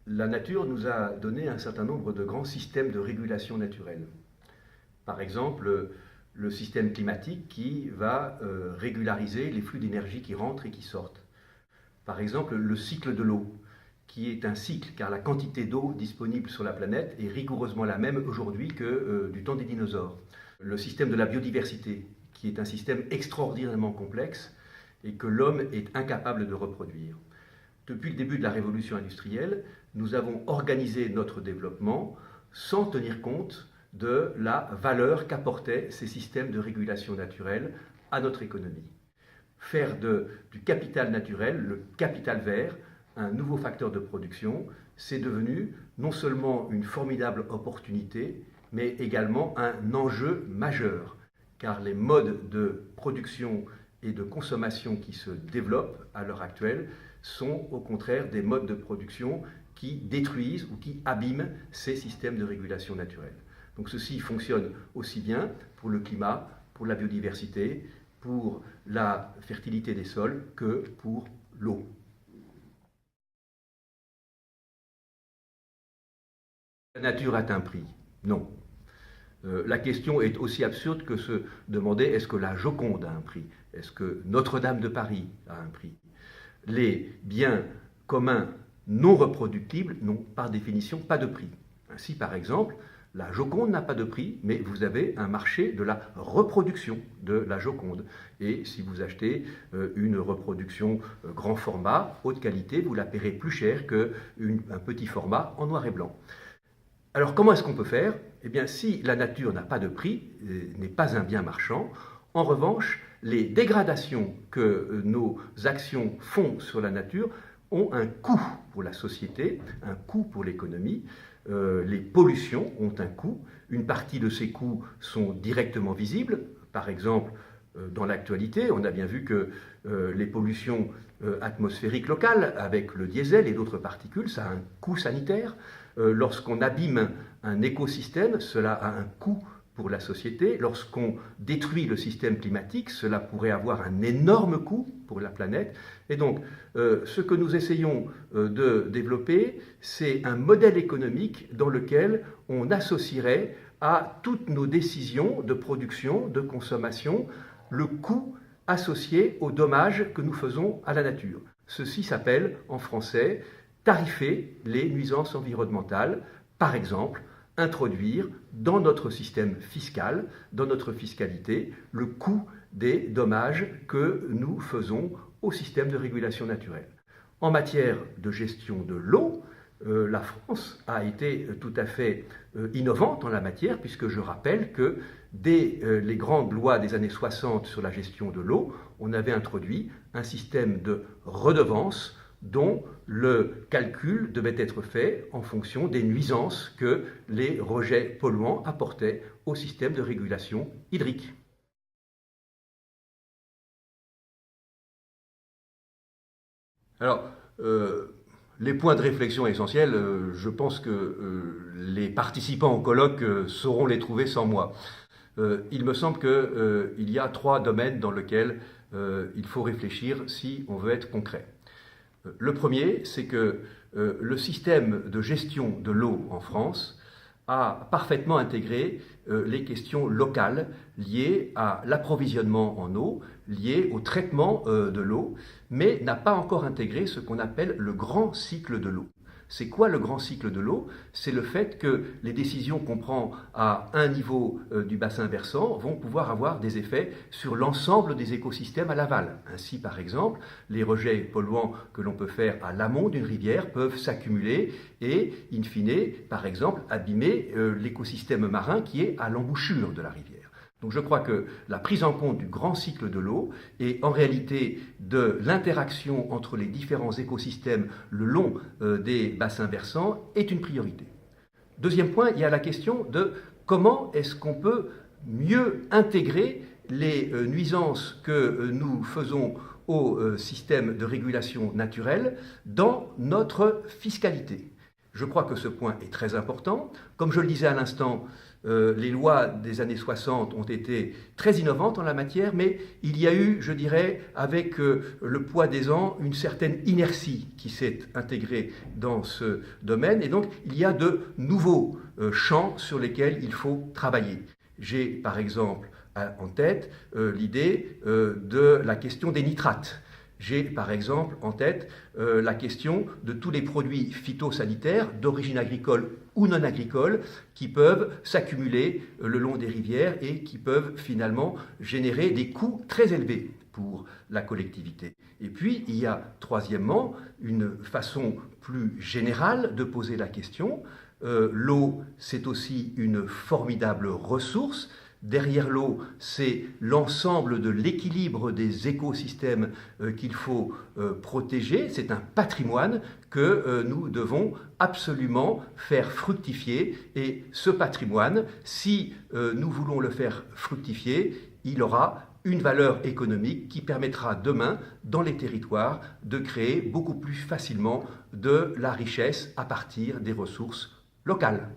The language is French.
La nature nous a donné un certain nombre de grands systèmes de régulation naturelle. Par exemple, le système climatique qui va régulariser les flux d'énergie qui rentrent et qui sortent. Par exemple, le cycle de l'eau, qui est un cycle, car la quantité d'eau disponible sur la planète est rigoureusement la même aujourd'hui que du temps des dinosaures. Le système de la biodiversité, qui est un système extraordinairement complexe et que l'homme est incapable de reproduire. Depuis le début de la révolution industrielle, nous avons organisé notre développement sans tenir compte de la valeur qu'apportaient ces systèmes de régulation naturelle à notre économie. Faire du capital naturel, le capital vert, un nouveau facteur de production, c'est devenu non seulement une formidable opportunité, mais également un enjeu majeur, car les modes de production et de consommation qui se développent à l'heure actuelle sont au contraire des modes de production qui détruisent ou qui abîment ces systèmes de régulation naturelle. Donc ceci fonctionne aussi bien pour le climat, pour la biodiversité, pour la fertilité des sols que pour l'eau. La nature a un prix? Non. La question est aussi absurde que se demander est-ce que la Joconde a un prix? Est-ce que Notre-Dame de Paris a un prix? Les biens communs non reproductibles n'ont par définition pas de prix. Ainsi, par exemple, la Joconde n'a pas de prix, mais vous avez un marché de la reproduction de la Joconde. Et si vous achetez une reproduction grand format, haute qualité, vous la paierez plus cher qu'un petit format en noir et blanc. Alors comment est-ce qu'on peut faire? Eh bien, si la nature n'a pas de prix, n'est pas un bien marchand, en revanche, les dégradations que nos actions font sur la nature ont un coût pour la société, un coût pour l'économie. Les pollutions ont un coût. Une partie de ces coûts sont directement visibles. Par exemple, dans l'actualité, on a bien vu que les pollutions atmosphériques locales, avec le diesel et d'autres particules, ça a un coût sanitaire. Lorsqu'on abîme un écosystème, cela a un coût pour la société. Lorsqu'on détruit le système climatique, cela pourrait avoir un énorme coût pour la planète. Et donc, ce que nous essayons de développer, c'est un modèle économique dans lequel on associerait à toutes nos décisions de production, de consommation, le coût associé aux dommages que nous faisons à la nature. Ceci s'appelle, en français, tarifer les nuisances environnementales, par exemple, introduire dans notre système fiscal, dans notre fiscalité, le coût des dommages que nous faisons au système de régulation naturelle. En matière de gestion de l'eau, la France a été tout à fait innovante en la matière, puisque je rappelle que dès les grandes lois des années 60 sur la gestion de l'eau, on avait introduit un système de redevance dont le calcul devait être fait en fonction des nuisances que les rejets polluants apportaient au système de régulation hydrique. Alors, les points de réflexion essentiels, je pense que les participants au colloque sauront les trouver sans moi. Il me semble qu'il y a 3 domaines dans lesquels il faut réfléchir si on veut être concret. Le premier, c'est que le système de gestion de l'eau en France a parfaitement intégré les questions locales liées à l'approvisionnement en eau, liées au traitement de l'eau, mais n'a pas encore intégré ce qu'on appelle le grand cycle de l'eau. C'est quoi le grand cycle de l'eau? C'est le fait que les décisions qu'on prend à un niveau du bassin versant vont pouvoir avoir des effets sur l'ensemble des écosystèmes à l'aval. Ainsi, par exemple, les rejets polluants que l'on peut faire à l'amont d'une rivière peuvent s'accumuler et, in fine, par exemple, abîmer l'écosystème marin qui est à l'embouchure de la rivière. Donc je crois que la prise en compte du grand cycle de l'eau et en réalité de l'interaction entre les différents écosystèmes le long des bassins versants est une priorité. Deuxième point, il y a la question de comment est-ce qu'on peut mieux intégrer les nuisances que nous faisons au système de régulation naturelle dans notre fiscalité. Je crois que ce point est très important. Comme je le disais à l'instant, les lois des années 60 ont été très innovantes en la matière, mais il y a eu, je dirais, avec le poids des ans, une certaine inertie qui s'est intégrée dans ce domaine. Et donc, il y a de nouveaux champs sur lesquels il faut travailler. J'ai, par exemple, en tête l'idée de la question des nitrates. J'ai par exemple en tête la question de tous les produits phytosanitaires d'origine agricole ou non agricole qui peuvent s'accumuler le long des rivières et qui peuvent finalement générer des coûts très élevés pour la collectivité. Et puis il y a troisièmement une façon plus générale de poser la question. L'eau, c'est aussi une formidable ressource. Derrière l'eau, c'est l'ensemble de l'équilibre des écosystèmes qu'il faut protéger. C'est un patrimoine que nous devons absolument faire fructifier. Et ce patrimoine, si nous voulons le faire fructifier, il aura une valeur économique qui permettra demain, dans les territoires, de créer beaucoup plus facilement de la richesse à partir des ressources locales.